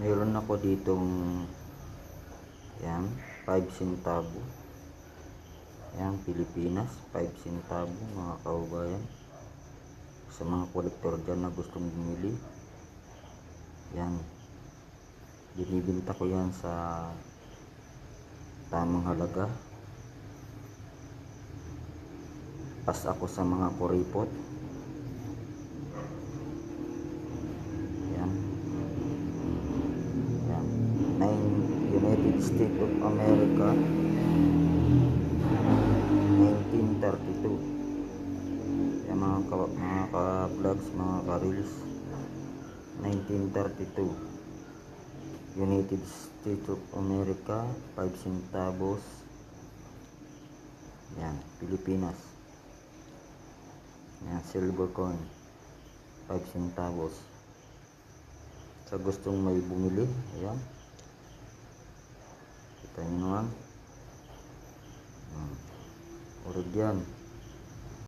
Mayroon ako ditong yan, 5 centavo. Yan, Pilipinas, 5 centavo mga kaubayan. Sa mga kolektor dyan na gustong bumili, yan, binibinta ko yan sa tamang halaga. Pas ako sa mga kuripot. Yan. Yan. United States of America, 1932. Yan mga ka-vlogs, mga ka-reels. 1932. United States of America, 5 centavos. Yan, Pilipinas. Yan, silver coin, 5 centavos. Sa gustong may bumili, ayan. Kita nyo naman. Origyan.